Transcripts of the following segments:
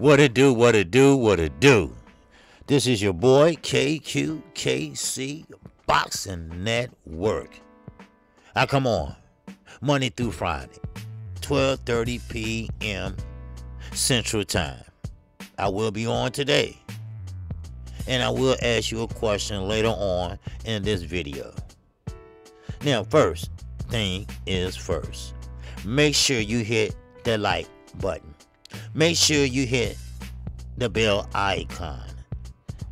What it do, what it do, what it do. This is your boy, KQKC Boxing Network. I come on Monday through Friday, 12:30 p.m. Central Time. I will be on today. And I will ask you a question later on in this video. Now, first thing is first. Make sure you hit the like button. Make sure you hit the bell icon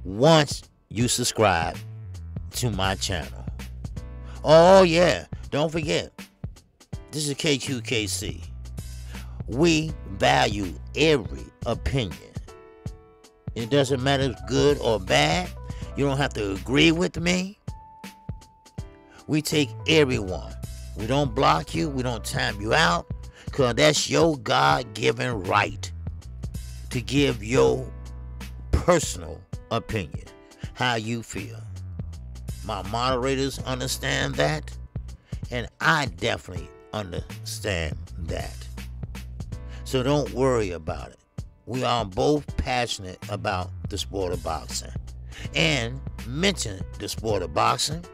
once you subscribe to my channel. Oh yeah, don't forget, this is KQKC. We value every opinion. It doesn't matter if it's good or bad. You don't have to agree with me. We take everyone. We don't block you. We don't time you out. Because that's your God-given right to give your personal opinion, how you feel. My moderators understand that, and I definitely understand that. So don't worry about it. We are both passionate about the sport of boxing. And mention the sport of boxing.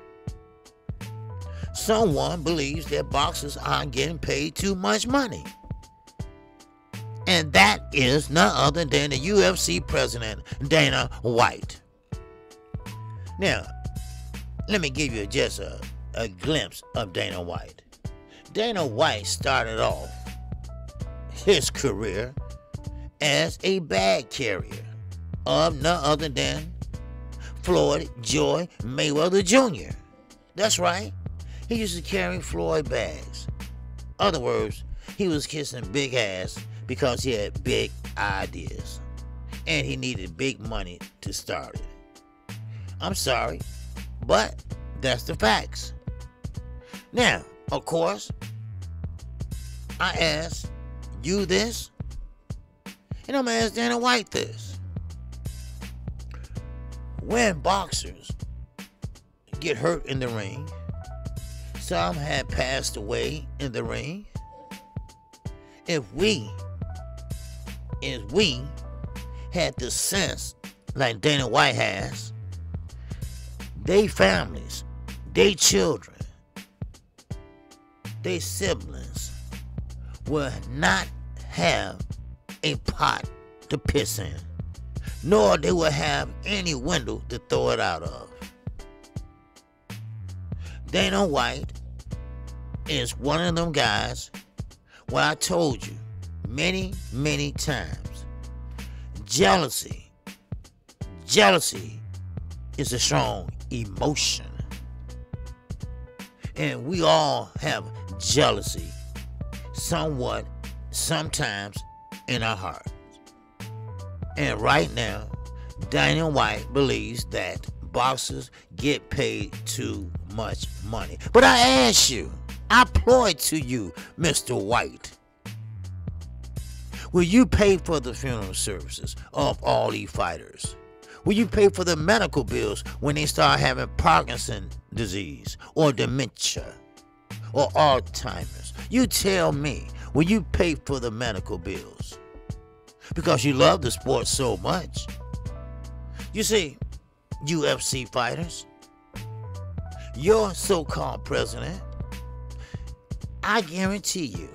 Someone believes that boxers aren't getting paid too much money. And that is none other than the UFC president, Dana White. Now, let me give you just a glimpse of Dana White. Dana White started off his career as a bag carrier of none other than Floyd Joy Mayweather Jr. That's right. He used to carry Floyd bags. Other words, he was kissing big ass because he had big ideas. And he needed big money to start it. I'm sorry, but that's the facts. Now, of course, I ask you this, and I'm going to ask Dana White this. When boxers get hurt in the ring, some had passed away in the ring. If we had the sense like Dana White has, they families, they children, they siblings will not have a pot to piss in, nor they will have any window to throw it out of. Dana White is one of them guys where I told you many, many times, jealousy is a strong emotion. And we all have jealousy somewhat, sometimes in our hearts. And right now, Dana White believes that boxers get paid too much money. But I ask you, I applaud to you, Mr. White. Will you pay for the funeral services of all these fighters? Will you pay for the medical bills when they start having Parkinson's disease or dementia or Alzheimer's? You tell me, will you pay for the medical bills? Because you love the sport so much. You see, UFC fighters, your so-called president, I guarantee you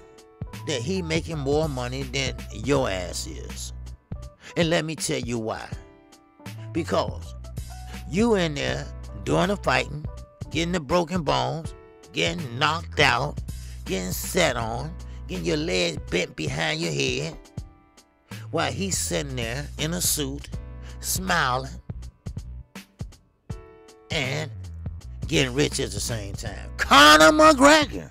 that he making more money than your ass is. And let me tell you why. Because you in there doing the fighting, getting the broken bones, getting knocked out, getting sat on, getting your legs bent behind your head, while he's sitting there in a suit, smiling, and getting rich at the same time. Conor McGregor.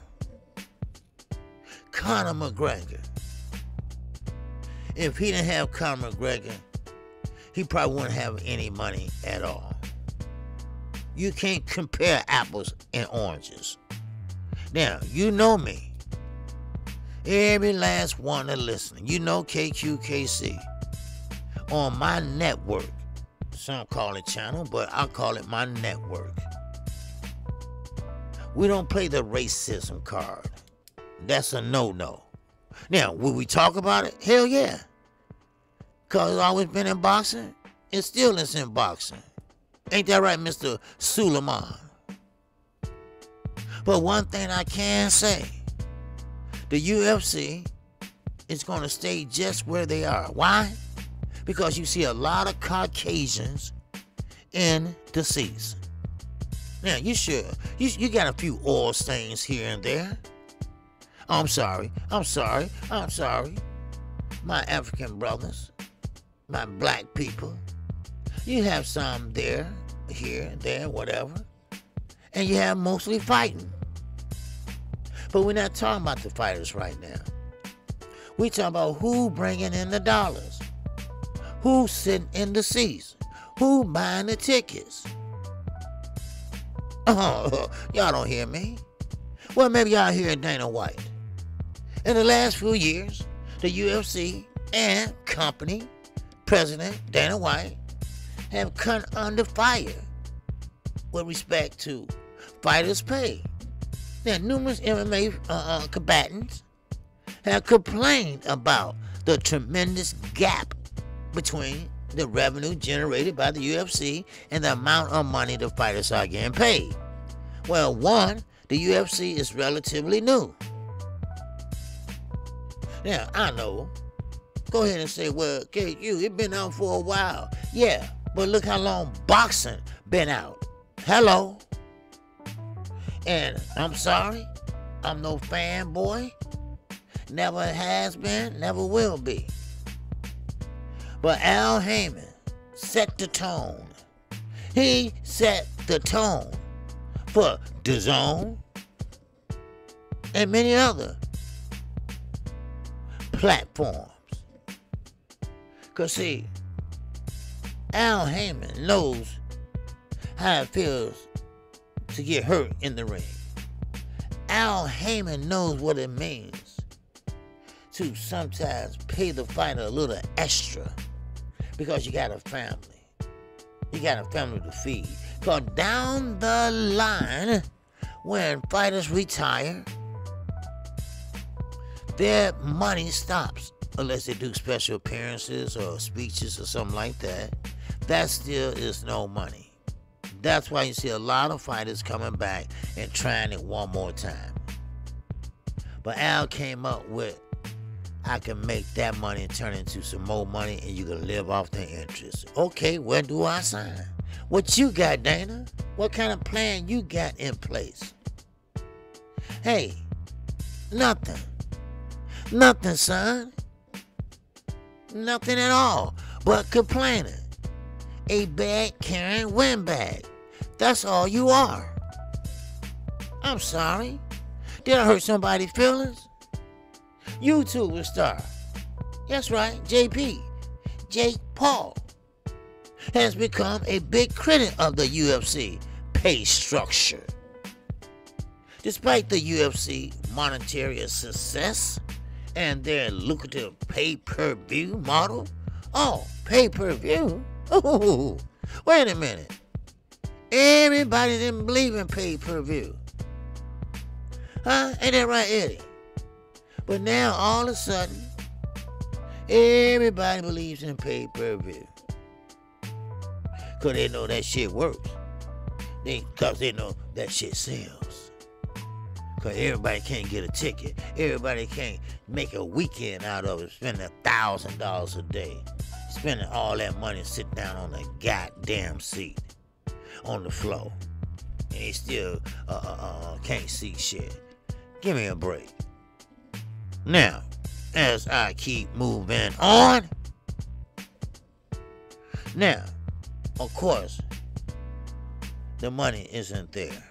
If he didn't have Conor McGregor, he probably wouldn't have any money at all. You can't compare apples and oranges. Now, you know me. Every last one that listening. You know KQKC. On my network. Some call it channel, but I call it my network. We don't play the racism card. That's a no-no. Now, will we talk about it? Hell yeah. Cause it's always been in boxing. It still is in boxing. Ain't that right, Mr. Suleiman? But one thing I can say, the UFC is going to stay just where they are. Why? Because you see a lot of Caucasians in the season. Now, you got a few oil stains here and there. I'm sorry. My African brothers, my black people, you have some there, here, there, whatever. And you have mostly fighting. But we're not talking about the fighters right now. We talking about who bringing in the dollars, who sitting in the seats, who buying the tickets. Oh, y'all don't hear me. Well, maybe y'all hear Dana White. In the last few years, the UFC and company, President Dana White, have come under fire with respect to fighters' pay. Now, numerous MMA combatants have complained about the tremendous gap between the revenue generated by the UFC and the amount of money the fighters are getting paid. Well, one, the UFC is relatively new. Now, I know. Go ahead and say, well, KQ, it been out for a while. Yeah, but look how long boxing been out. Hello. And I'm sorry, I'm no fanboy. Never has been, never will be. But Al Heyman set the tone. He set the tone for DAZN and many other platforms. Because see, Al Heyman knows how it feels to get hurt in the ring. Al Heyman knows what it means to sometimes pay the fighter a little extra because you got a family. You got a family to feed. Because down the line, when fighters retire, their money stops unless they do special appearances or speeches or something like that. That still is no money. That's why you see a lot of fighters coming back and trying it one more time. But Al came up with, I can make that money and turn it into some more money and you can live off the interest. Okay, where do I sign? What you got, Dana? What kind of plan you got in place? Hey, nothing. Nothing, son. Nothing at all but complaining. A bag carrying windbag. That's all you are. I'm sorry. Did I hurt somebody's feelings? YouTuber star. That's right, JP. Jake Paul has become a big critic of the UFC pay structure. Despite the UFC monetary success and their lucrative pay-per-view model. Oh, pay-per-view? Ooh, wait a minute. Everybody didn't believe in pay-per-view. Huh? Ain't that right, Eddie? But now, all of a sudden, everybody believes in pay-per-view. Because they know that shit works. Because they know that shit sells. Because everybody can't get a ticket. Everybody can't make a weekend out of it, spending $1,000 a day. Spending all that money sitting down on the goddamn seat on the floor. And they still can't see shit. Give me a break. Now, as I keep moving on. Now, of course, the money isn't there.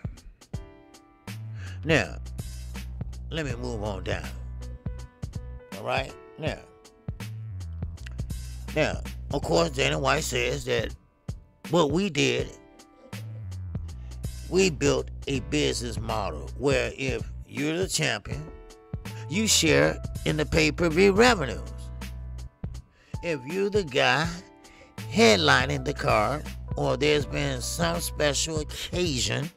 Now, let me move on down. All right? Now, of course, Dana White says that what we did, we built a business model where if you're the champion, you share in the pay-per-view revenues. If you're the guy headlining the card, or there's been some special occasion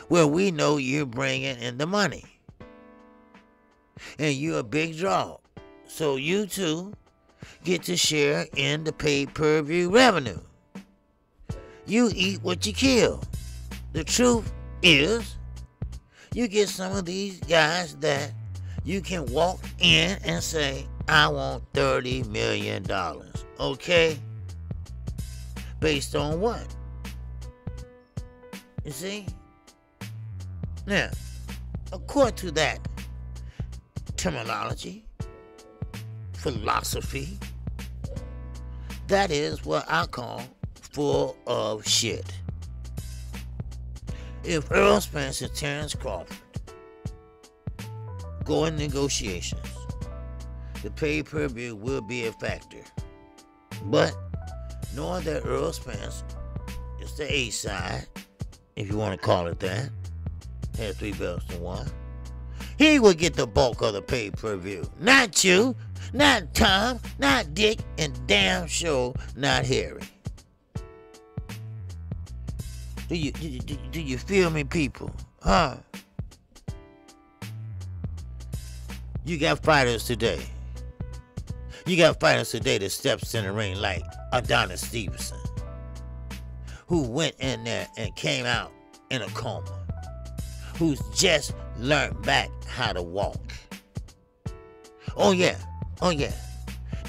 where we know you're bringing in the money, and you're a big draw, so you too get to share in the pay-per-view revenue. You eat what you kill. The truth is, you get some of these guys that you can walk in and say, I want $30 million. Okay? Based on what? You see? Now, according to that terminology, philosophy, that is what I call full of shit. If Earl Spence and Terrence Crawford go in negotiations, the pay-per-view will be a factor. But knowing that Earl Spence is the A side, if you want to call it that, had 3 belts to 1, he will get the bulk of the pay-per-view. Not you, not Tom, not Dick, and damn sure not Harry. Do you feel me, people? Huh? You got fighters today. You got fighters today that steps in the ring like Adonis Stevenson, who went in there and came out in a coma, who's just learned back how to walk. Oh yeah. Then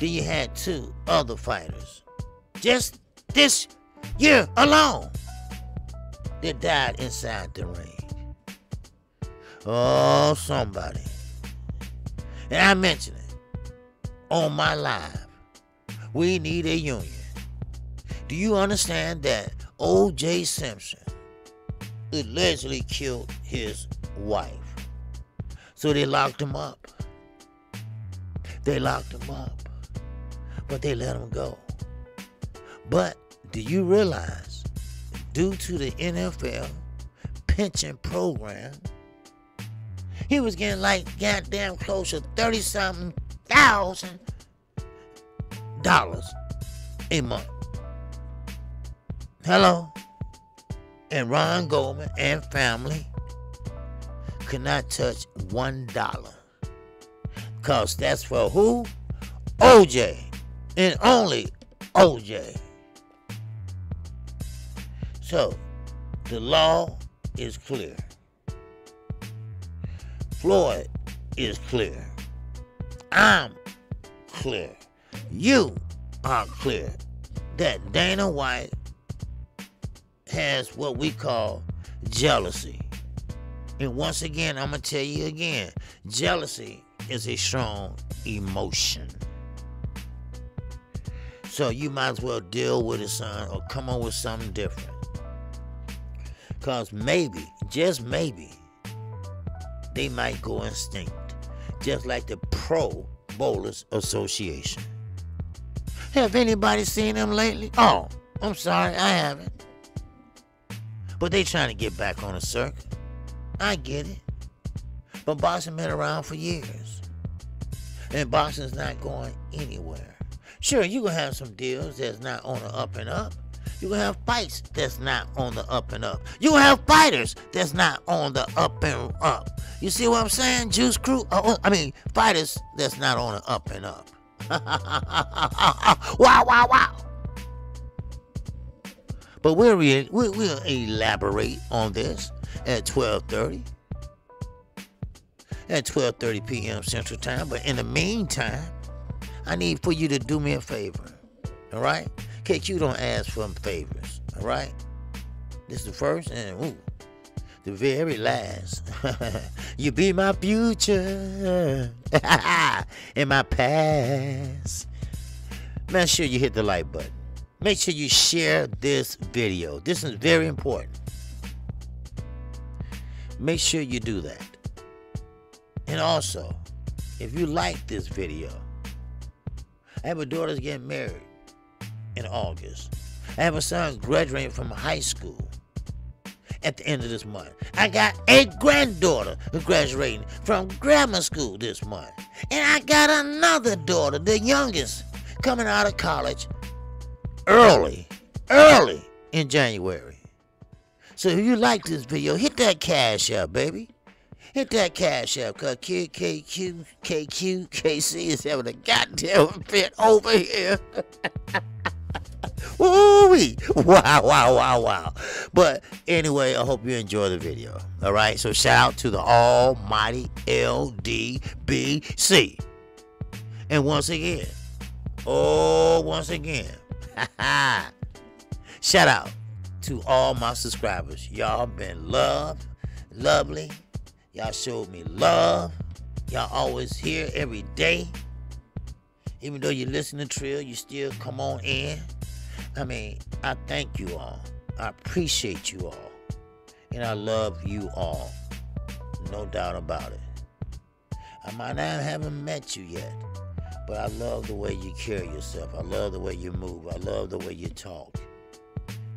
you had 2 other fighters just this year alone that died inside the ring. Oh, somebody. And I mentioned it on my live. We need a union. Do you understand that O.J. Simpson allegedly killed his wife? So they locked him up. They locked him up. But they let him go. But do you realize, due to the NFL pension program, he was getting like goddamn close to $30-something thousand a month. Hello? And Ron Goldman and family could not touch $1. Because that's for who? OJ. And only OJ. So, the law is clear. Floyd is clear. I'm clear. You are clear that Dana White has what we call jealousy. And once again, I'm going to tell you again, jealousy is a strong emotion. So you might as well deal with it, son, or come up with something different. Because maybe, just maybe, they might go extinct, just like the Pro Bowlers Association. Have anybody seen them lately? Oh, I'm sorry, I haven't. But they trying to get back on the circuit. I get it. But boxing been around for years. And boxing's not going anywhere. Sure, you're going to have some deals that's not on the up and up. You're going to have fights that's not on the up and up. You're going to have fighters that's not on the up and up. You see what I'm saying, Juice Crew? Fighters that's not on the up and up. Wow. But we'll elaborate on this at 12:30. At 12:30 p.m. Central Time. But in the meantime, I need for you to do me a favor. All right? KQ don't ask for favors. All right? This is the first and the very last. You be my future and my past. Make sure you hit the like button. Make sure you share this video. This is very important. Make sure you do that. And also, if you like this video, I have a daughter that's getting married in August. I have a son graduating from high school at the end of this month. I got a granddaughter graduating from grammar school this month. And I got another daughter, the youngest, coming out of college early in January. So if you like this video, hit that cash up, baby. Hit that cash app, cause KQKC is having a goddamn fit over here. Woo-wee. Wow. But anyway, I hope you enjoy the video. All right, so shout out to the almighty LDBC. And once again, shout out to all my subscribers. Y'all been lovely. Y'all showed me love. Y'all always here every day. Even though you listen to Trill, you still come on in. I mean, I thank you all. I appreciate you all. And I love you all. No doubt about it. I might not haven't met you yet, but I love the way you carry yourself. I love the way you move. I love the way you talk.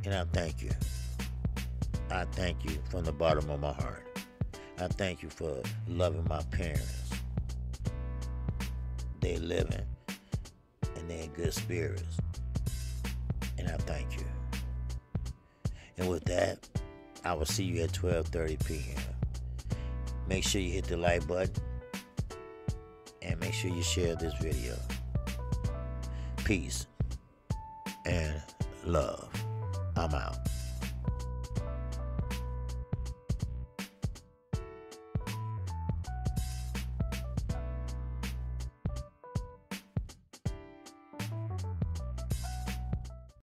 And I thank you. I thank you from the bottom of my heart. I thank you for loving my parents. They living and they in good spirits. And I thank you. And with that, I will see you at 12:30 p.m. Make sure you hit the like button. And make sure you share this video. Peace and love. I'm out.